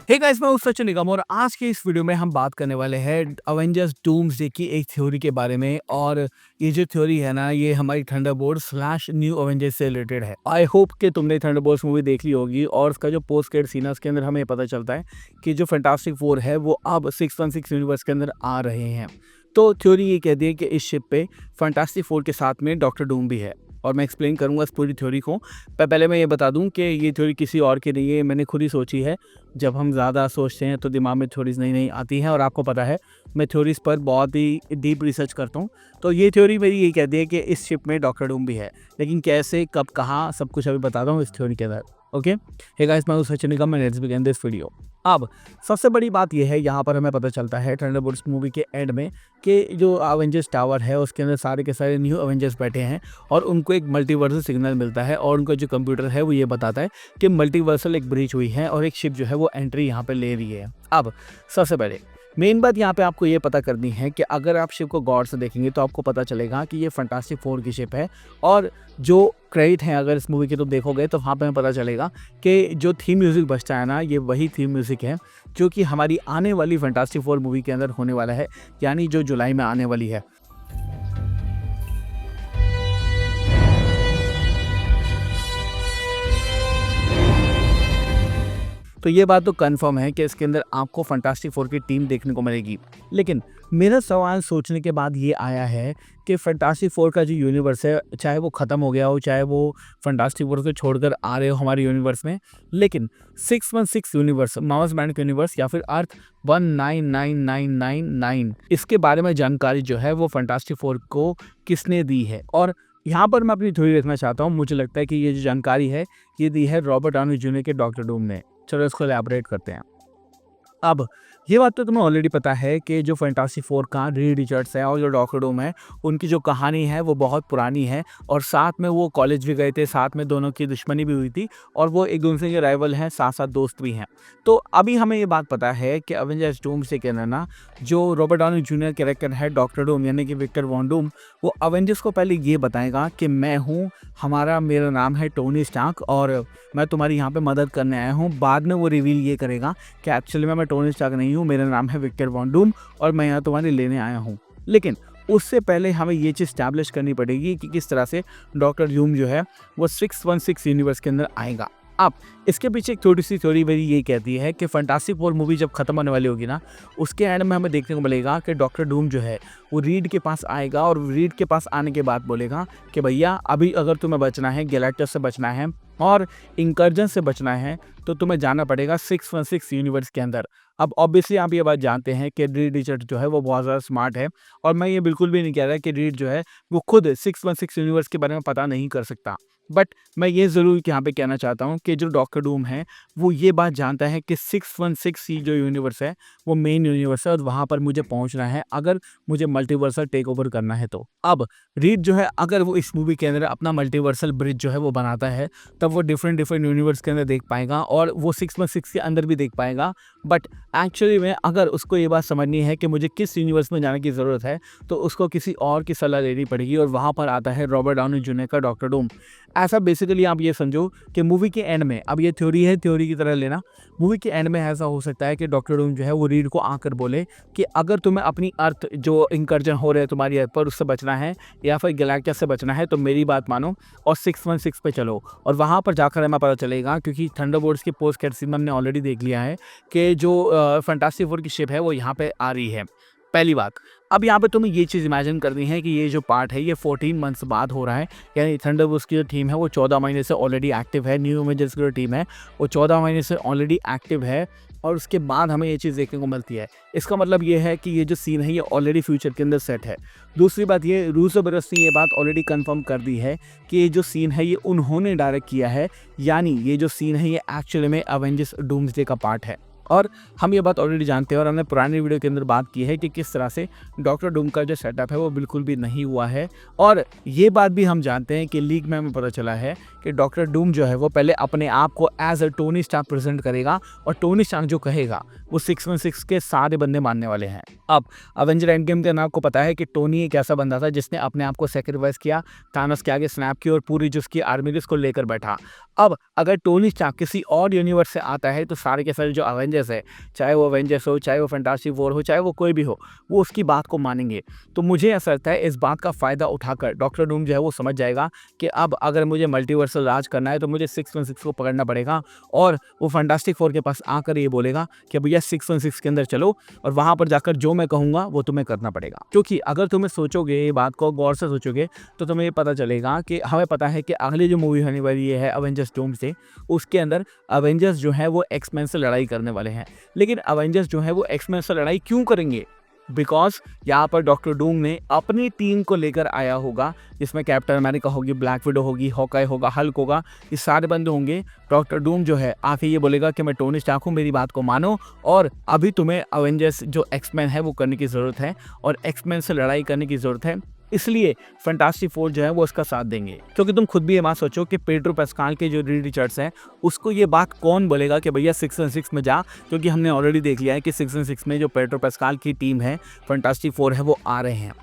Hey guys, मैं हूं सचिन निगम और आज के इस वीडियो में हम बात करने वाले हैं अवेंजर्स डूम्सडे की एक थ्योरी के बारे में। और ये जो थ्योरी है ना, ये हमारी थंडरबोल्ट स्लैश न्यू अवेंजर्स से रिलेटेड है। आई होप कि तुमने थंडरबोल्ट्स मूवी देख ली होगी और उसका जो पोस्ट क्रेडिट सीन है उसके अंदर हमें पता चलता है कि जो फैंटास्टिक फोर है वो अब 616 यूनिवर्स के अंदर आ रहे हैं। तो थ्योरी ये कहती है कि इस शिप पे फैंटास्टिक फोर के साथ में डॉक्टर डूम भी है और मैं एक्सप्लेन करूंगा इस पूरी थ्योरी को। पहले मैं ये बता दूं कि ये थ्योरी किसी और की नहीं है, मैंने खुद ही सोची है। जब हम ज़्यादा सोचते हैं तो दिमाग में थ्योरीज नई नई आती हैं और आपको पता है मैं थ्योरीज पर बहुत ही डीप रिसर्च करता हूँ। तो ये थ्योरी मेरी ये कहती है कि इस शिप में डॉक्टर डूम भी है, लेकिन कैसे, कब, कहाँ, सब कुछ अभी बताता हूँ इस थ्योरी के अंदर। ओके, हे गाइस, मैं हूं सचिन निगम, लेट्स बिगिन दिस वीडियो। अब सबसे बड़ी बात यह है, यहाँ पर हमें पता चलता है थंडरबोल्ट्स मूवी के एंड में कि जो अवेंजर्स टावर है उसके अंदर सारे के सारे न्यू अवेंजर्स बैठे हैं और उनको एक मल्टीवर्सल सिग्नल मिलता है और उनका जो कंप्यूटर है वो ये बताता है कि मल्टीवर्सल एक ब्रीच हुई है और एक शिप जो है वो एंट्री यहाँ पे ले रही है। अब सबसे पहले मेन बात यहाँ पे आपको ये पता करनी है कि अगर आप शिप को गौर से देखेंगे तो आपको पता चलेगा कि ये फैंटास्टिक फोर की शिप है। और जो क्रेडिट है अगर इस मूवी के तुम देखोगे तो वहाँ पे हमें पता चलेगा कि जो थीम म्यूज़िक बजता है ना, ये वही थीम म्यूज़िक है जो कि हमारी आने वाली फैंटास्टिक फोर मूवी के अंदर होने वाला है, यानी जो जुलाई में आने वाली है। तो ये बात तो कंफर्म है कि इसके अंदर आपको फैंटास्टिक फोर की टीम देखने को मिलेगी। लेकिन मेरा सवाल सोचने के बाद ये आया है कि फैंटास्टिक फोर का जो यूनिवर्स है, चाहे वो ख़त्म हो गया हो, चाहे वो फैंटास्टिक फोर को छोड़कर आ रहे हो हमारे यूनिवर्स में, लेकिन 616 यूनिवर्स, माउस बैंड का यूनिवर्स या फिर अर्थ 199999, इसके बारे में जानकारी जो है वो फैंटास्टिक फोर को किसने दी है। और यहाँ पर मैं अपनी थ्योरी रखना चाहता हूँ। मुझे लगता है कि ये जो जानकारी है ये दी है रॉबर्ट डाउनी जूनियर के डॉक्टर डूम ने। चलो इसको एलैबोरेट करते हैं। अब ये बात तो तुम्हें ऑलरेडी पता है कि जो फैंटास्टिक फोर का रीड रिचर्ड्स है और जो डॉक्टर डूम है, उनकी जो कहानी है वो बहुत पुरानी है और साथ में वो कॉलेज भी गए थे, साथ में दोनों की दुश्मनी भी हुई थी और वो एक दूसरे के राइवल हैं, साथ साथ दोस्त भी हैं। तो अभी हमें ये बात पता है कि अवेंजर्स डूम्सडे के अंदर ना जो रॉबर्ट डाउनी जूनियर कैरेक्टर है डॉक्टर डूम यानी कि विक्टर वॉन डूम, वो अवेंजर्स को पहले ये बताएगा कि मैं हूँ, मेरा नाम है टोनी स्टार्क और मैं तुम्हारी यहाँ पे मदद करने आया हूँ। बाद में वो रिवील ये करेगा कि एक्चुअली मैं टोनी स्टार्क नहीं हूँ, मेरा नाम है विक्टर वॉन डूम और मैं यहाँ तुम्हारे लेने आया हूँ। लेकिन उससे पहले हमें ये चीज़ स्टैब्लिश करनी पड़ेगी कि किस तरह से डॉक्टर डूम जो है वो 616 यूनिवर्स के अंदर आएगा। अब इसके पीछे एक थोड़ी सी थ्योरी मेरी ये कहती है कि फैंटास्टिक फोर मूवी जब खत्म होने वाली होगी ना, उसके एंड में हमें देखने को मिलेगा कि डॉक्टर डूम जो है वो रीड के पास आएगा और रीड के पास आने के बाद बोलेगा कि भैया अभी अगर तुम्हें बचना है, गैलेक्टस से बचना है और इंकर्जन से बचना है, तो तुम्हें जाना पड़ेगा 616 यूनिवर्स के अंदर। अब ऑब्वियसली आप ये बात जानते हैं कि रीड रिचर्ड जो है वो बहुत ज़्यादा स्मार्ट है और मैं ये बिल्कुल भी नहीं कह रहा कि रीड जो है वो खुद 616 यूनिवर्स के बारे में पता नहीं कर सकता। बट मैं ये ज़रूर यहाँ पे कहना चाहता हूँ कि जो डॉक्टर डूम है वो ये बात जानता है कि 616 जो यूनिवर्स है वो मेन यूनिवर्स है और वहाँ पर मुझे पहुँचना है अगर मुझे मल्टीवर्सल टेक ओवर करना है। तो अब रीड जो है अगर वो इस मूवी के अंदर अपना मल्टीवर्सल ब्रिज जो है वो बनाता है, तब वो डिफरेंट यूनिवर्स के अंदर देख पाएगा और वो 616 के अंदर भी देख पाएगा। बट एक्चुअली में अगर उसको ये बात समझनी है कि मुझे किस यूनिवर्स में जाने की ज़रूरत है, तो उसको किसी और की सलाह लेनी पड़ेगी और वहाँ पर आता है रॉबर्ट डाउनी जूनियर का डॉक्टर डूम। ऐसा बेसिकली आप ये समझो कि मूवी के एंड में, अब ये थ्योरी है, थ्योरी की तरह लेना, मूवी के एंड में ऐसा हो सकता है कि डॉक्टर डूम जो है वो रीड को आकर बोले कि अगर तुम्हें अपनी अर्थ जो इंकर्जन हो रहे हैं तुम्हारी अर्थ पर, उससे बचना है या फिर गैलेक्टस से बचना है, तो मेरी बात मानो और 616 पे चलो। और वहाँ पर जाकर हमें पता चलेगा, क्योंकि थंडरबोल्ट्स की पोस्ट क्रेडिट सीन हमने ऑलरेडी देख लिया है कि जो फैंटास्टिक फोर की शिप है वो यहाँ पे आ रही है। पहली बात, अब यहाँ पे तुम्हें ये चीज़ इमेजिन करनी है कि ये जो पार्ट है ये 14 मंथ्स बाद हो रहा है, यानी थंडरबोल्ट्स की जो टीम है वो 14 महीने से ऑलरेडी एक्टिव है। न्यू अवेंजर्स की जो टीम है वो 14 महीने से ऑलरेडी एक्टिव है और उसके बाद हमें ये चीज़ देखने को मिलती है। इसका मतलब ये है कि ये जो सीन है ये ऑलरेडी फ्यूचर के अंदर सेट है। दूसरी बात, ये रूसो ब्रदर्स ने ये बात ऑलरेडी कंफर्म कर दी है कि ये जो सीन है ये उन्होंने डायरेक्ट किया है, यानी ये जो सीन है ये एक्चुअली में अवेंजर्स डूम्सडे का पार्ट है। और हम ये बात ऑलरेडी जानते हैं और हमने पुरानी वीडियो के अंदर बात की है कि किस तरह से डॉक्टर डूम का जो सेटअप है वो बिल्कुल भी नहीं हुआ है। और ये बात भी हम जानते हैं कि लीक में हमें पता चला है कि डॉक्टर डूम जो है वो पहले अपने आप को as a Tony Stark present करेगा और टोनी स्टार्क जो कहेगा वो 616 के सारे बंदे मानने वाले हैं। अब अवेंजर एंड गेम के अंदर आपको पता है कि टोनी एक ऐसा बंदा था जिसने अपने आप को सेक्रीफाइस किया, थानोस के आगे स्नैप की और पूरी जो उसकी आर्मी थी उसको लेकर बैठा। अब अगर टोनी स्टार्क किसी और यूनिवर्स से आता है तो सारे के सारे जो अवेंजर अवेंजर्स है, चाहे वो अवेंजर्स हो, चाहे वो फैंटास्टिक फोर हो, चाहे वो कोई भी हो, वो उसकी बात को मानेंगे। तो मुझे ऐसा लगता है इस बात का फ़ायदा उठाकर डॉक्टर डूम जो है वो समझ जाएगा कि अब अगर मुझे मल्टीवर्सल राज करना है तो मुझे 616 को पकड़ना पड़ेगा, और वो फैंटास्टिक फोर के पास आकर ये बोलेगा कि भैया 616 के अंदर चलो और वहाँ पर जाकर जो मैं कहूँगा वो तुम्हें करना पड़ेगा। क्योंकि अगर तुम्हें सोचोगे, ये बात को गौर से सोचोगे, तो तुम्हें ये पता चलेगा कि हमें पता है कि अगली जो मूवी होने वाली है अवेंजर्स डूम्सडे, उसके अंदर अवेंजर्स जो है वो एक्समैन से लड़ाई करने वाले हैं। लेकिन अवेंजर्स जो है वो एक्समैन से लड़ाई क्यों करेंगे? बिकॉज यहाँ पर डॉक्टर डूम ने अपनी टीम को लेकर आया होगा, जिसमें कैप्टन अमेरिका होगी, ब्लैक विडो होगी, हॉकाई होगा, हल्क होगा, ये सारे बंदे होंगे। डॉक्टर डूम जो है आके ये बोलेगा कि मैं टोनी स्टार्क हूँ, मेरी बात को मानो, और अभी तुम्हें अवेंजर्स जो एक्समैन है वो करने की ज़रूरत है और एक्समैन से लड़ाई करने की ज़रूरत है। इसलिए फैंटास्टिक फोर जो है वो उसका साथ देंगे। क्योंकि तुम खुद भी ये बात सोचो कि पेड्रो पास्कल के जो रीड रिचर्ड्स हैं, उसको ये बात कौन बोलेगा कि भैया 616 में जा, क्योंकि हमने ऑलरेडी देख लिया है कि 616 में जो पेड्रो पास्कल की टीम है, फैंटास्टिक फोर है, वो आ रहे हैं।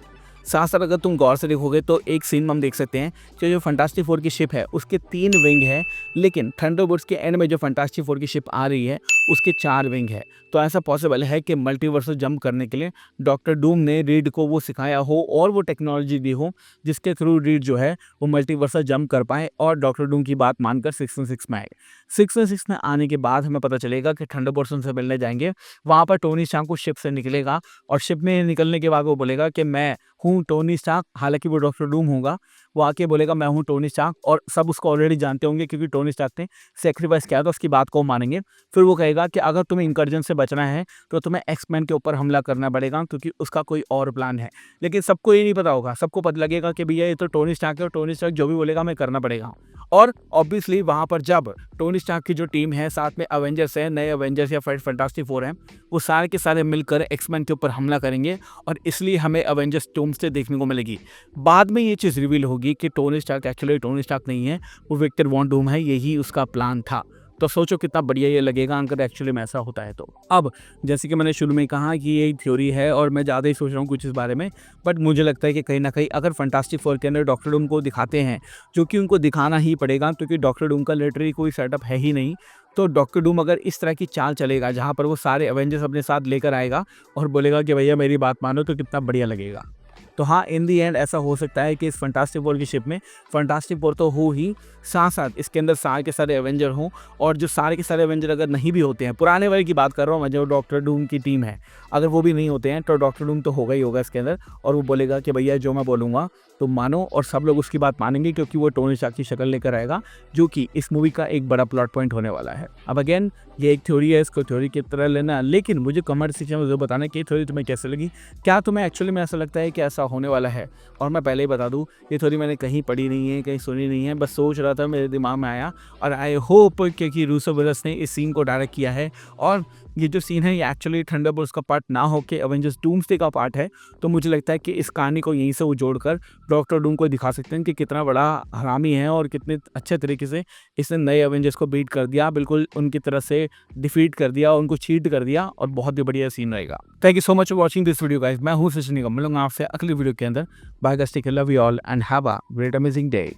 साथ साथ अगर तुम गौर से देखोगे तो एक सीन में हम देख सकते हैं कि जो फैंटास्टिक फोर की शिप है उसके 3 विंग है, लेकिन थंडरबोल्ट्स के एंड में जो फैंटास्टिक फोर की शिप आ रही है उसके 4 विंग है। तो ऐसा पॉसिबल है कि मल्टीवर्स जंप करने के लिए डॉक्टर डूम ने रीड को वो सिखाया हो और वो टेक्नोलॉजी दी हो जिसके थ्रू रीड जो है वो मल्टीवर्स जंप कर पाए और डॉक्टर डूम की बात मानकर 616 में आए। 616 में आने के बाद हमें पता चलेगा कि थंडरबोल्ट्स उनसे मिलने जाएंगे। वहाँ पर टोनी स्टार्क को शिप से निकलेगा और शिप में निकलने के बाद वो बोलेगा कि मैं हूँ टोनी स्टार्क, हालांकि वो डॉक्टर डूम होगा। वो आके बोलेगा मैं हूँ टोनी स्टार्क, और सब उसको ऑलरेडी जानते होंगे क्योंकि टोनी स्टार्क ने सेक्रीफाइस किया था, उसकी बात को मानेंगे। फिर वो कहेगा कि अगर तुम्हें इंकर्जन से बचना है तो तुम्हें एक्समैन के ऊपर हमला करना पड़ेगा, क्योंकि उसका कोई और प्लान है। लेकिन सबको ये नहीं पता होगा, सबको पता लगेगा कि भैया ये तो टोनी स्टार्क है और टोनी स्टार्क जो भी बोलेगा हमें करना पड़ेगा। और ऑब्वियसली वहाँ पर जब टोनी स्टार्क की जो टीम है, साथ में अवेंजर्स है, नए अवेंजर्स या फैंटास्टिक फोर हैं, वो सारे के सारे मिलकर एक्समैन के ऊपर हमला करेंगे, और इसलिए हमें अवेंजर्स डूम्सडे देखने को मिलेगी। बाद में ये चीज़ रिवील होगी कि Tony Stark actually Tony Stark नहीं है, वो विक्टर वॉन डूम है, यही उसका प्लान था। तो सोचो कितना बढ़िया ये लगेगा अगर एक्चुअली में ऐसा होता है तो। अब जैसे कि मैंने शुरू में कहा कि ये थ्योरी है और मैं ज़्यादा ही सोच रहा हूँ कुछ इस बारे में, बट मुझे लगता है कि कहीं ना कहीं अगर फैंटास्टिक फोर के अंदर डॉक्टर डूम को दिखाते हैं, जो कि उनको दिखाना ही पड़ेगा क्योंकि डॉक्टर डूम का लिटरली कोई सेटअप है ही नहीं, तो डॉक्टर डूम अगर इस तरह की चाल चलेगा जहाँ पर वो सारे एवेंजर्स अपने साथ लेकर आएगा और बोलेगा कि भैया मेरी बात मानो, तो कितना बढ़िया लगेगा। तो हाँ, इन दी एंड ऐसा हो सकता है कि इस फैंटास्टिक फोर की शिप में फैंटास्टिक फोर तो हो ही, साथ साथ इसके अंदर सारे के सारे एवेंजर हों, और जो सारे के सारे एवेंजर अगर नहीं भी होते हैं, पुराने वाले की बात कर रहा हूँ मैं, जो डॉक्टर डूम की टीम है, अगर वो भी नहीं होते हैं तो डॉक्टर डूम तो होगा ही होगा इसके अंदर, और वो बोलेगा कि भैया जो मैं बोलूँगा तो मानो, और सब लोग उसकी बात मानेंगे क्योंकि वो टोनी स्टार्क की शक्ल लेकर आएगा, जो कि इस मूवी का एक बड़ा प्लॉट पॉइंट होने वाला है। अब अगेन ये एक थ्योरी है, इसको थ्योरी की तरह लेना, लेकिन मुझे कमेंट सेक्शन में ज़रूर बताना कि ये थ्योरी तुम्हें कैसे लगी। क्या तुम्हें एक्चुअली में ऐसा लगता है कि ऐसा होने वाला है? और मैं पहले ही बता दूं, ये थ्योरी मैंने कहीं पढ़ी नहीं है, कहीं सुनी नहीं है, बस सोच रहा था, मेरे दिमाग में आया, और आई होप क्योंकि रूसो ब्रदर्स ने इस सीन को डायरेक्ट किया है और ये जो सीन है ये एक्चुअली थंडरबोल्ट्स का पार्ट ना होकर अवेंजर्स डूम्सडे का पार्ट है, तो मुझे लगता है कि इस कहानी को यहीं से वो जोड़कर डॉक्टर डूम को दिखा सकते हैं कि कितना बड़ा हरामी है और कितने अच्छे तरीके से इसने नए अवेंजर्स को बीट कर दिया, बिल्कुल उनकी तरह से डिफीट कर दिया, उनको चीट कर दिया, और बहुत ही बढ़िया सीन रहेगा। Thank you so much for watching this video guys. मैं हूँ सचिन निगम, मिलूंगा आपसे अगली वीडियो के अंदर। Bye guys, take care, love you all and have a great amazing day.